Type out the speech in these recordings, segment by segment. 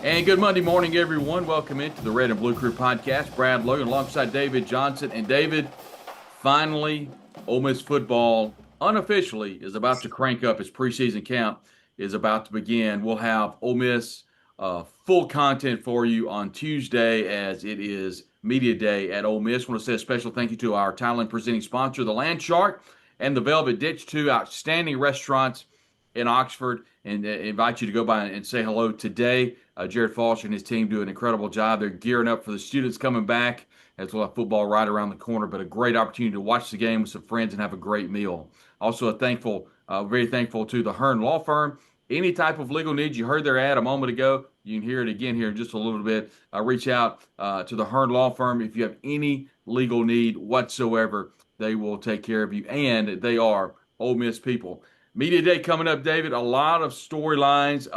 And good Monday morning, everyone. Welcome into the Red and Blue Crew podcast. Brad Logan alongside David Johnson. And David, finally, Ole Miss football unofficially is about to crank up. Its preseason camp is about to begin. We'll have Ole Miss full content for you on Tuesday as it is media day at Ole Miss. I want to say a special thank you to our title and presenting sponsor, the Land Shark and the Velvet Ditch, two outstanding restaurants in Oxford, and invite you to go by and say hello today. Jared Falsh and his team do an incredible job. They're gearing up for the students coming back as well as football right around the corner, but a great opportunity to watch the game with some friends and have a great meal. Also, very thankful to the Hearn Law Firm. Any type of legal needs, you heard their ad a moment ago. You can hear it again here in just a little bit. Reach out to the Hearn Law Firm if you have any legal need whatsoever. They will take care of you, and they are Ole Miss people. Media day coming up, David. A lot of storylines.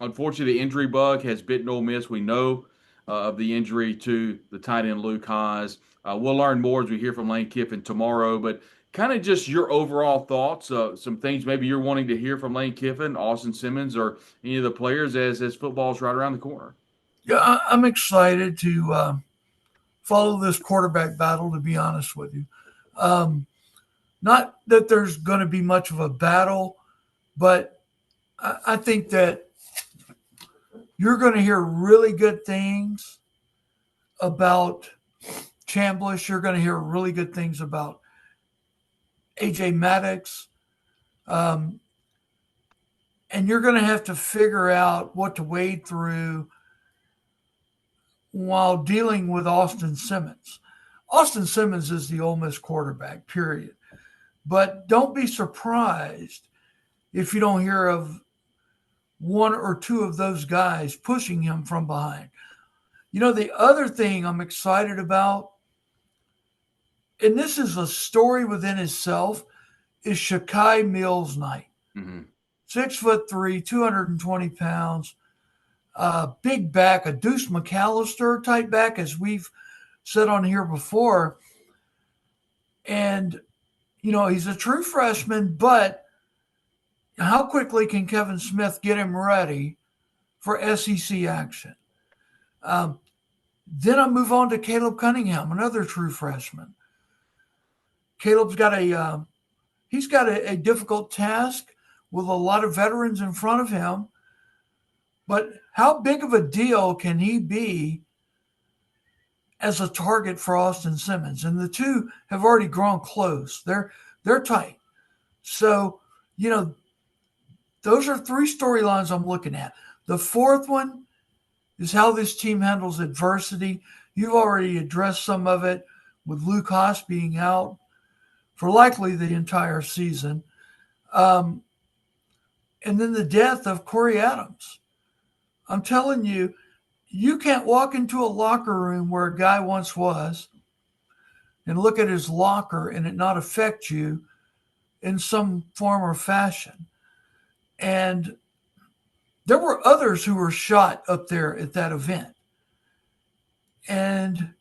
Unfortunately, the injury bug has bitten Ole Miss. We know of the injury to the tight end Luke Haas. We'll learn more as we hear from Lane Kiffin tomorrow. But kind of just your overall thoughts, some things maybe you're wanting to hear from Lane Kiffin, Austin Simmons, or any of the players as football's right around the corner. Yeah, I'm excited to follow this quarterback battle, to be honest with you. Um, Not that there's going to be much of a battle, but I think that you're going to hear really good things about Chambliss. You're going to hear really good things about AJ Maddox. Um, and you're going to have to figure out what to wade through while dealing with Austin Simmons. Austin Simmons is the Ole Miss quarterback, period. But don't be surprised if you don't hear of one or two of those guys pushing him from behind. You know, the other thing I'm excited about, and this is a story within itself, is Shakai Mills Knight. Mm-hmm. 6'3", 220 pounds, big back, a Deuce McAllister type back, as we've said on here before. And, you know, he's a true freshman, but how quickly can Kevin Smith get him ready for SEC action? Then I move on to Caleb Cunningham, another true freshman. Caleb's got a difficult task with a lot of veterans in front of him. But how big of a deal can he be as a target for Austin Simmons? And the two have already grown close. They're tight. So, you know, those are three storylines I'm looking at. The fourth one is how this team handles adversity. You've already addressed some of it with Luke Haas being out for likely the entire season. And then the death of Corey Adams. I'm telling you, you can't walk into a locker room where a guy once was and look at his locker and it not affect you in some form or fashion. And there were others who were shot up there at that event. And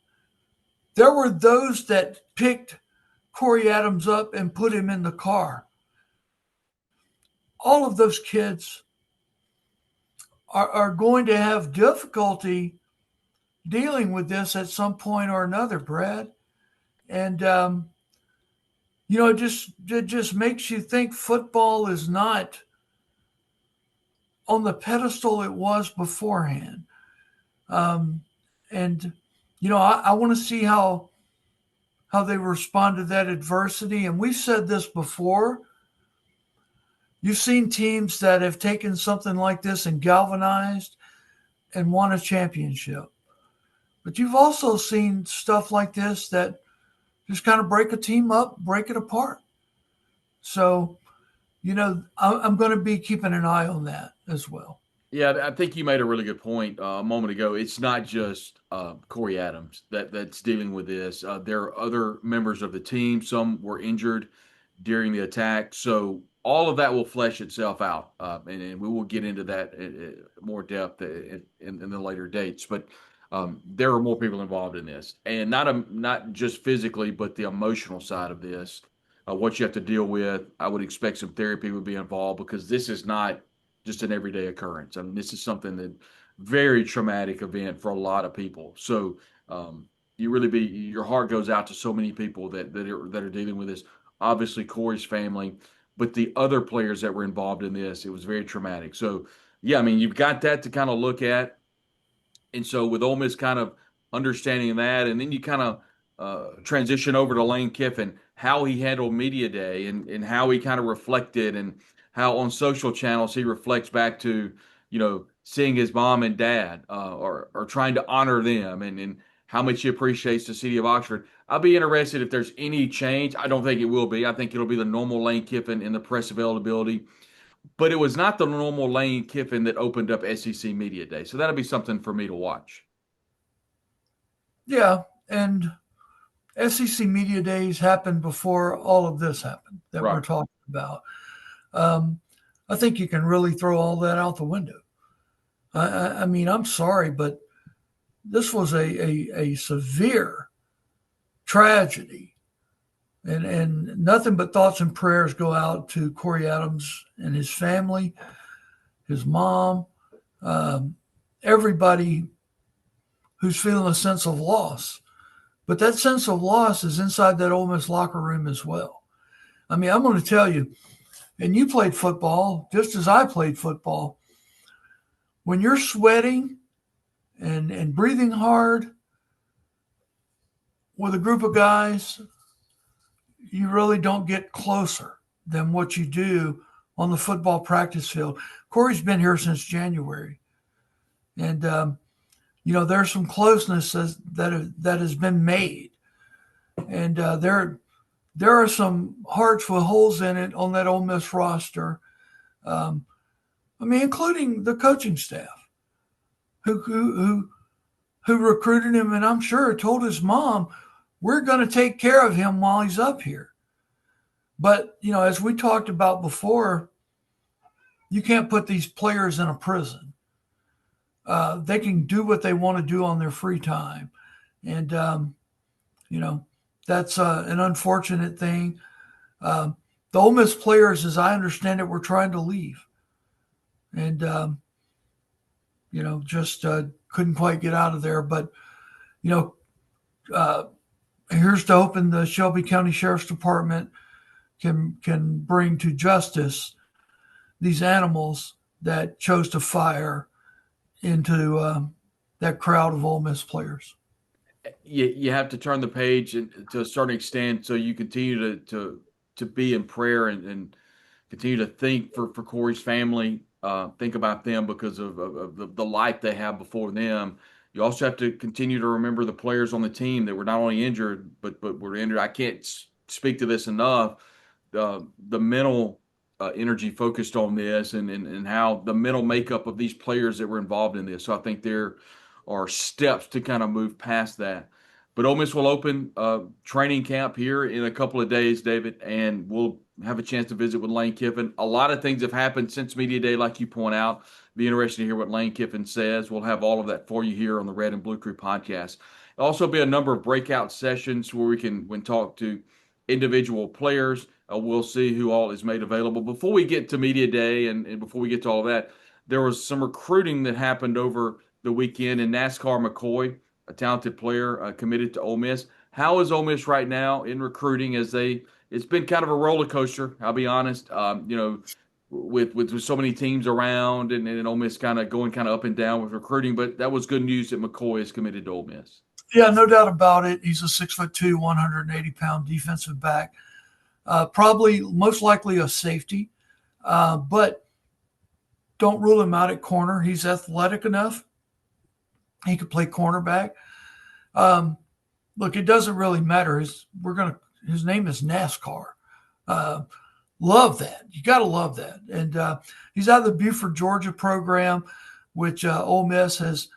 there were those that picked Corey Adams up and put him in the car. All of those kids are going to have difficulty dealing with this at some point or another, Brad. And, you know, it just makes you think football is not on the pedestal it was beforehand. And, you know, I want to see how they respond to that adversity. And we've said this before. You've seen teams that have taken something like this and galvanized and won a championship. But you've also seen stuff like this that just kind of break a team up, break it apart. So, you know, I'm going to be keeping an eye on that as well. Yeah, I think you made a really good point a moment ago. It's not just Corey Adams that's dealing with this. There are other members of the team. Some were injured during the attack. So all of that will flesh itself out. And we will get into that in more depth in the later dates. But there are more people involved in this. And not just physically, but the emotional side of this. What you have to deal with. I would expect some therapy would be involved because this is not just an everyday occurrence. I mean, this is something that very traumatic event for a lot of people. So your heart goes out to so many people that are dealing with this. Obviously, Corey's family, but the other players that were involved in this, it was very traumatic. So yeah, I mean, you've got that to kind of look at. And so with Ole Miss kind of understanding that, and then you kind of transition over to Lane Kiffin, how he handled media day and how he kind of reflected and how on social channels he reflects back to, seeing his mom and dad or trying to honor them and how much he appreciates the city of Oxford. I'll be interested if there's any change. I don't think it will be. I think it'll be the normal Lane Kiffin in the press availability, but it was not the normal Lane Kiffin that opened up SEC Media Day. So that'll be something for me to watch. Yeah, and SEC Media Days happened before all of this happened that Right. we're talking about. I think you can really throw all that out the window. I mean, I'm sorry, but this was a severe tragedy. And nothing but thoughts and prayers go out to Corey Adams and his family, his mom, everybody who's feeling a sense of loss. But that sense of loss is inside that Ole Miss locker room as well. I mean, I'm going to tell you, and you played football just as I played football. When you're sweating and breathing hard with a group of guys, you really don't get closer than what you do on the football practice field. Corey's been here since January. And, there's some closeness that has been made. And there are some hearts with holes in it on that Ole Miss roster. Including the coaching staff who recruited him, and I'm sure told his mom, we're going to take care of him while he's up here. But, as we talked about before, you can't put these players in a prison. They can do what they want to do on their free time. And, that's an unfortunate thing. The Ole Miss players, as I understand it, were trying to leave. And, just couldn't quite get out of there. But, here's to hoping the Shelby County Sheriff's Department can bring to justice these animals that chose to fire into that crowd of Ole Miss players. You have to turn the page to a certain extent, so you continue to be in prayer and continue to think for Corey's family, think about them because of the life they have before them. You also have to continue to remember the players on the team that were not only injured, but were injured. I can't speak to this enough. The mental energy focused on this and how the mental makeup of these players that were involved in this. So I think there are steps to kind of move past that. But Ole Miss will open training camp here in a couple of days, David, and we'll have a chance to visit with Lane Kiffin. A lot of things have happened since Media Day, like you point out. Be interested to hear what Lane Kiffin says. We'll have all of that for you here on the Red and Blue Crew podcast. There'll also be a number of breakout sessions where we can talk to individual players. We'll see who all is made available. Before we get to Media Day and before we get to all of that, there was some recruiting that happened over the weekend in NASCAR McCoy, a talented player committed to Ole Miss. How is Ole Miss right now in recruiting it's been kind of a roller coaster, I'll be honest, with so many teams around and Ole Miss kind of going kind of up and down with recruiting, but that was good news that McCoy is committed to Ole Miss. Yeah, no doubt about it. He's a 6'2", 180-pound defensive back. Probably most likely a safety, but don't rule him out at corner. He's athletic enough. He could play cornerback. Look, it doesn't really matter. His name is NASCAR. Love that. You got to love that. And he's out of the Buford, Georgia program, which Ole Miss has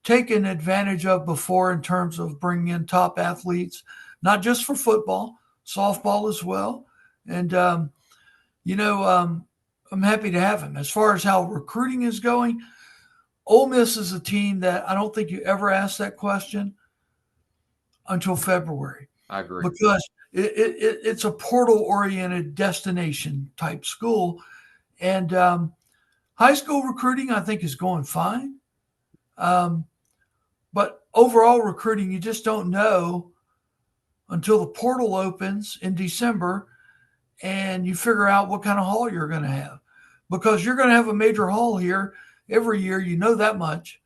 taken advantage of before in terms of bringing in top athletes, not just for football, softball as well. And, I'm happy to have him. As far as how recruiting is going, Ole Miss is a team that I don't think you ever ask that question until February. I agree. Because it's a portal-oriented destination type school. And high school recruiting, I think, is going fine. But overall recruiting, you just don't know until the portal opens in December and you figure out what kind of haul you're going to have. Because you're going to have a major haul here every year, you know that much.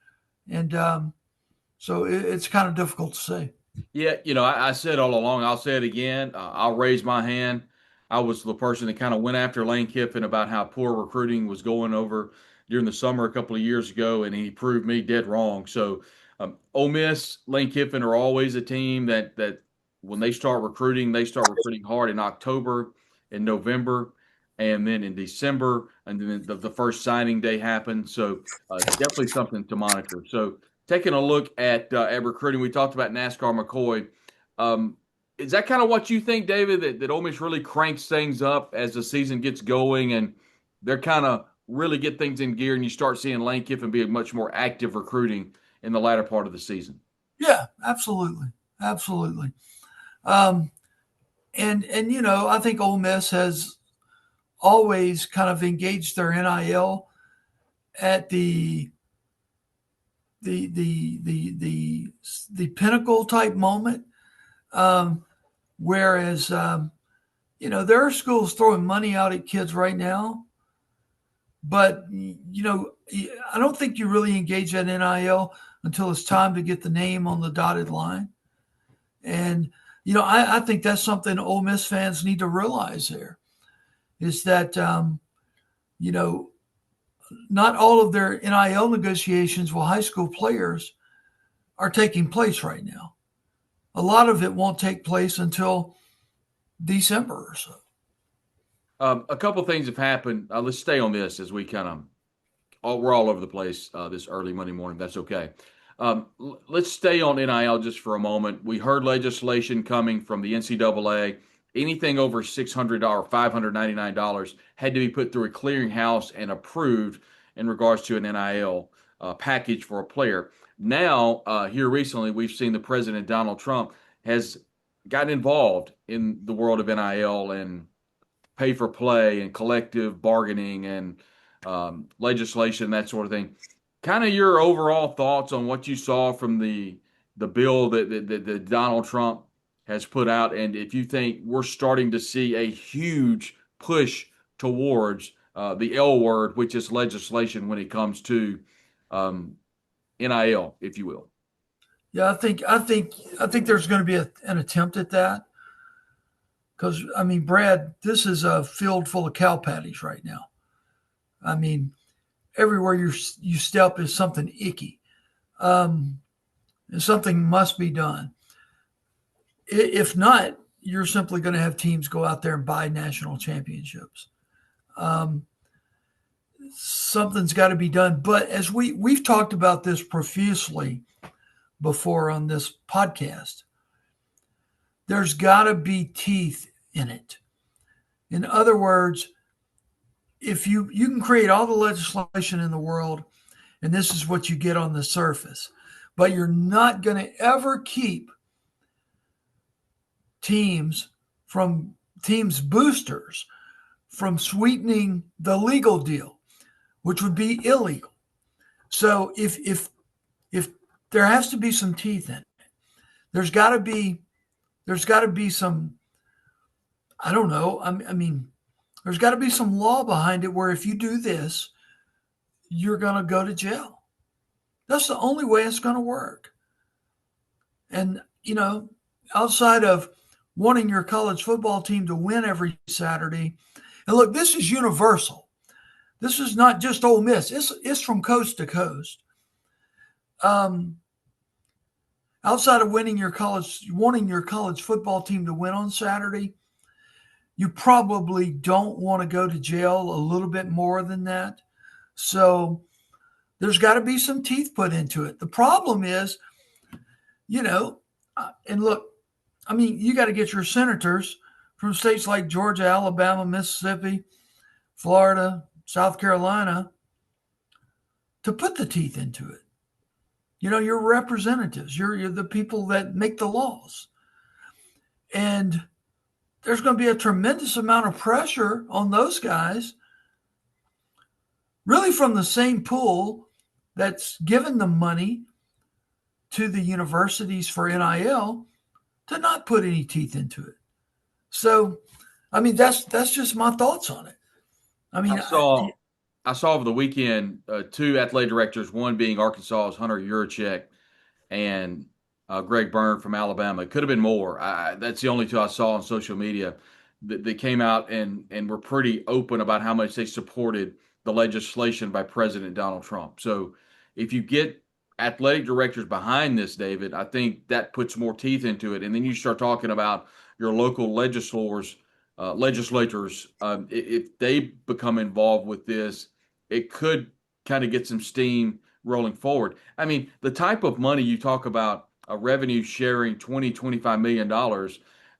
And so it's kind of difficult to say. Yeah, I said all along, I'll say it again. I'll raise my hand. I was the person that kind of went after Lane Kiffin about how poor recruiting was going over during the summer a couple of years ago, and he proved me dead wrong. So, Ole Miss, Lane Kiffin are always a team that when they start recruiting hard in October, in November, and then in December, and then the first signing day happens. So, definitely something to monitor. So, taking a look at recruiting, we talked about NASCAR McCoy. Um, is that kind of what you think, David, that Ole Miss really cranks things up as the season gets going and they're kind of really get things in gear and you start seeing Lane Kiffin be a much more active recruiting in the latter part of the season? Yeah, absolutely. Absolutely. Um, and I think Ole Miss has always kind of engaged their NIL at the pinnacle type moment. Whereas there are schools throwing money out at kids right now, but I don't think you really engage that NIL until it's time to get the name on the dotted line. And I think that's something Ole Miss fans need to realize there is that not all of their NIL negotiations with high school players are taking place right now. A lot of it won't take place until December or so. A couple things have happened. Let's stay on this as we we're all over the place this early Monday morning. That's okay. Let's stay on NIL just for a moment. We heard legislation coming from the NCAA. Anything over $600, $599 had to be put through a clearinghouse and approved in regards to an NIL package for a player. Now, here recently, we've seen the president, Donald Trump, has gotten involved in the world of NIL and pay for play and collective bargaining and legislation, that sort of thing. Kind of your overall thoughts on what you saw from the bill that Donald Trump has put out, and if you think we're starting to see a huge push towards the L word, which is legislation when it comes to NIL, if you will. Yeah, I think there's going to be an attempt at that because Brad, this is a field full of cow patties right now. I mean, everywhere you step is something icky. And something must be done. If not, you're simply going to have teams go out there and buy national championships. Something's got to be done. But as we've talked about this profusely before on this podcast, there's got to be teeth in it. In other words, if you can create all the legislation in the world, and this is what you get on the surface, but you're not going to ever keep teams boosters from sweetening the legal deal, which would be illegal. So if there has to be some teeth in it, there's got to be some, I don't know. There's got to be some law behind it where if you do this, you're going to go to jail. That's the only way it's going to work. And, outside of wanting your college football team to win every Saturday, and look, this is universal. This is not just Ole Miss. It's from coast to coast. Outside of wanting your college football team to win on Saturday, you probably don't want to go to jail a little bit more than that. So there's got to be some teeth put into it. The problem is, and look, you got to get your senators from states like Georgia, Alabama, Mississippi, Florida, South Carolina to put the teeth into it. Your representatives, you're the people that make the laws. And there's going to be a tremendous amount of pressure on those guys, really from the same pool that's given the money to the universities for NIL to not put any teeth into it. So, I mean, that's just my thoughts on it. I mean, I saw over the weekend two athletic directors, one being Arkansas's Hunter Yurachek and Greg Byrne from Alabama. It could have been more. That's the only two I saw on social media that came out and were pretty open about how much they supported the legislation by President Donald Trump. So if you get athletic directors behind this, David, I think that puts more teeth into it. And then you start talking about your local legislators. If they become involved with this, it could kind of get some steam rolling forward. I mean, the type of money you talk about, a revenue sharing $25 million,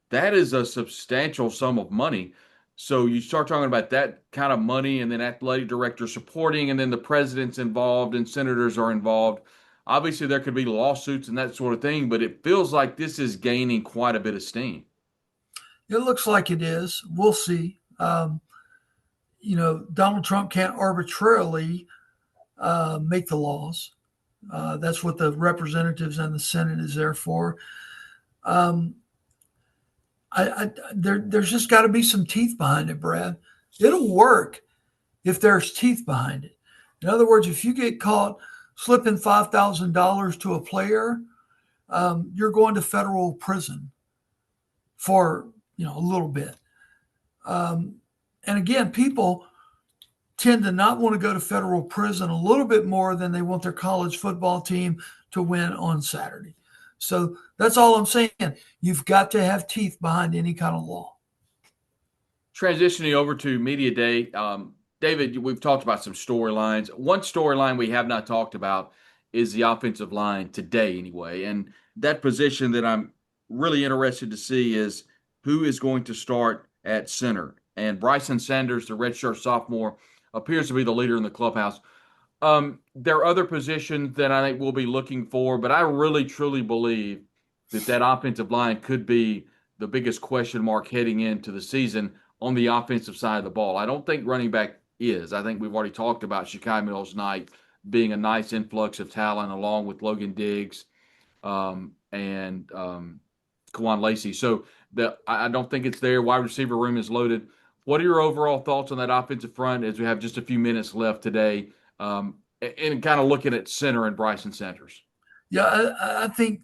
that is a substantial sum of money. So you start talking about that kind of money and then athletic director supporting, and then the president's involved and senators are involved. Obviously, there could be lawsuits and that sort of thing, but it feels like this is gaining quite a bit of steam. it looks like it is. We'll see. Donald Trump can't arbitrarily make the laws. That's what the representatives and the Senate is there for. There's just got to be some teeth behind it, Brad. It'll work if there's teeth behind it. In other words, if you get caught slipping $5,000 to a player, you're going to federal prison for a little bit. And again, people tend to not want to go to federal prison a little bit more than they want their college football team to win on Saturday. So that's all I'm saying. You've got to have teeth behind any kind of law. Transitioning over to Media Day, David, we've talked about some storylines. One storyline we have not talked about is the offensive line today, anyway. And that position that I'm really interested to see is who is going to start at center. And Bryson Sanders, the redshirt sophomore, appears to be the leader in the clubhouse. There are other positions that I think we'll be looking for, but I really, truly believe that offensive line could be the biggest question mark heading into the season on the offensive side of the ball. I don't think running back is. I think we've already talked about Shakai Mills-Knight being a nice influx of talent along with Logan Diggs and Kwan Lacey. So I don't think it's there. Wide receiver room is loaded. What are your overall thoughts on that offensive front as we have just a few minutes left today, and kind of looking at center and Bryson Sanders? Yeah, I think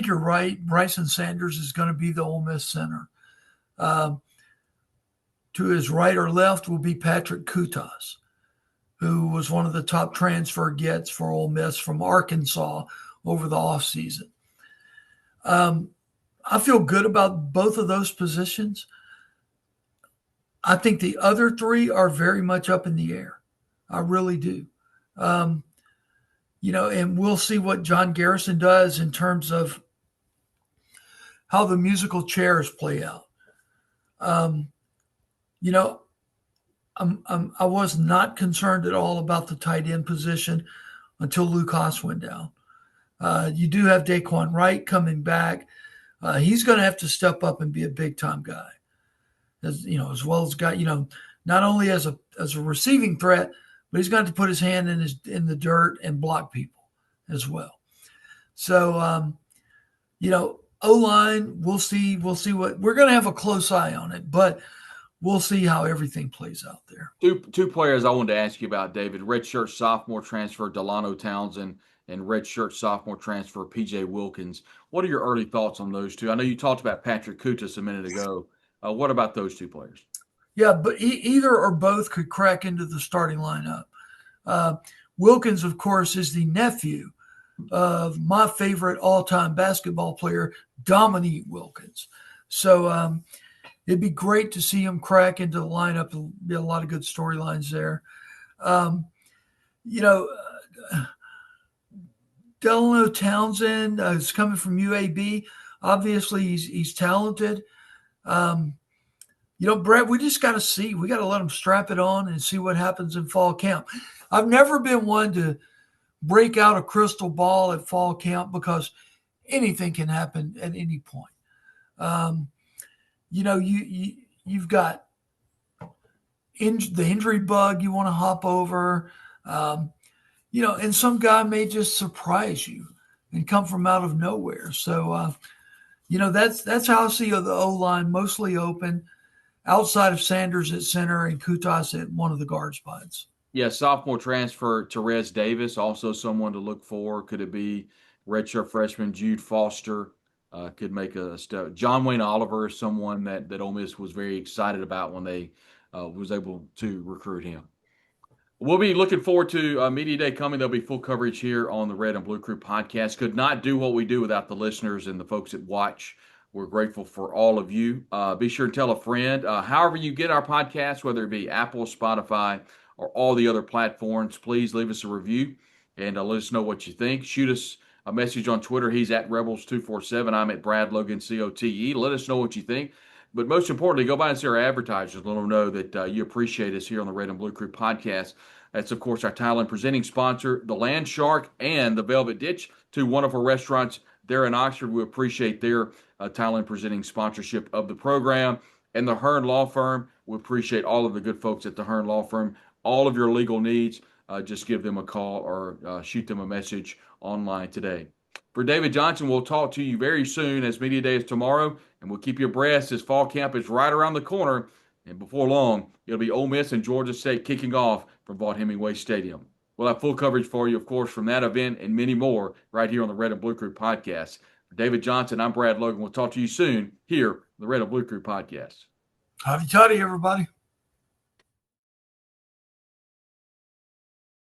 you're right. Bryson Sanders is going to be the Ole Miss center. To his right or left will be Patrick Kutas, who was one of the top transfer gets for Ole Miss from Arkansas over the offseason. I feel good about both of those positions. I think the other three are very much up in the air. I really do. And we'll see what John Garrison does in terms of how the musical chairs play out. I was not concerned at all about the tight end position until Luke Haas went down. You do have Daquan Wright coming back. He's going to have to step up and be a big time guy, as well as not only as a receiving threat, but he's got to put his hand in the dirt and block people as well. So, O-line, we'll see what we're going to have a close eye on it, but we'll see how everything plays out there. Two players I wanted to ask you about, David. Redshirt sophomore transfer Delano Townsend and redshirt sophomore transfer PJ Wilkins. What are your early thoughts on those two? I know you talked about Patrick Kutas a minute ago. What about those two players? Yeah, but either or both could crack into the starting lineup. Wilkins, of course, is the nephew of my favorite all-time basketball player, Dominique Wilkins. So it'd be great to see him crack into the lineup. There'll be a lot of good storylines there. Delano Townsend is coming from UAB. Obviously, he's talented. Brett, we just got to see. We got to let him strap it on and see what happens in fall camp. I've never been one to break out a crystal ball at fall camp because anything can happen at any point. You've got the injury bug you want to hop over. And some guy may just surprise you and come from out of nowhere. So, that's how I see the O line mostly open outside of Sanders at center and Kutas at one of the guard spots. Yeah, sophomore transfer Therese Davis, also someone to look for. Could it be redshirt freshman Jude Foster? Could make a step. John Wayne Oliver is someone that Ole Miss was very excited about when they was able to recruit him. We'll be looking forward to Media Day coming. There'll be full coverage here on the Red and Blue Crew podcast. Could not do what we do without the listeners and the folks that watch. We're grateful for all of you. Be sure to tell a friend. However you get our podcast, whether it be Apple, Spotify, or all the other platforms, please leave us a review and let us know what you think. Shoot us a message on Twitter. He's at Rebels247. I'm at Brad Logan, COTE. Let us know what you think. But most importantly, go by and see our advertisers. Let them know that you appreciate us here on the Red and Blue Crew podcast. That's, of course, our title and presenting sponsor, the Land Shark and the Velvet Ditch, two wonderful restaurants there in Oxford. We appreciate their title and presenting sponsorship of the program. And the Hearn Law Firm, we appreciate all of the good folks at the Hearn Law Firm. All of your legal needs, just give them a call or shoot them a message online today. For David Johnson, we'll talk to you very soon as Media Day is tomorrow, and we'll keep you abreast as fall camp is right around the corner. And before long, it'll be Ole Miss and Georgia State kicking off from Vaught Hemingway Stadium. We'll have full coverage for you, of course, from that event and many more right here on the Red and Blue Crew podcast. For David Johnson, I'm Brad Logan. We'll talk to you soon here on the Red and Blue Crew podcast. Howdy, toddy, everybody.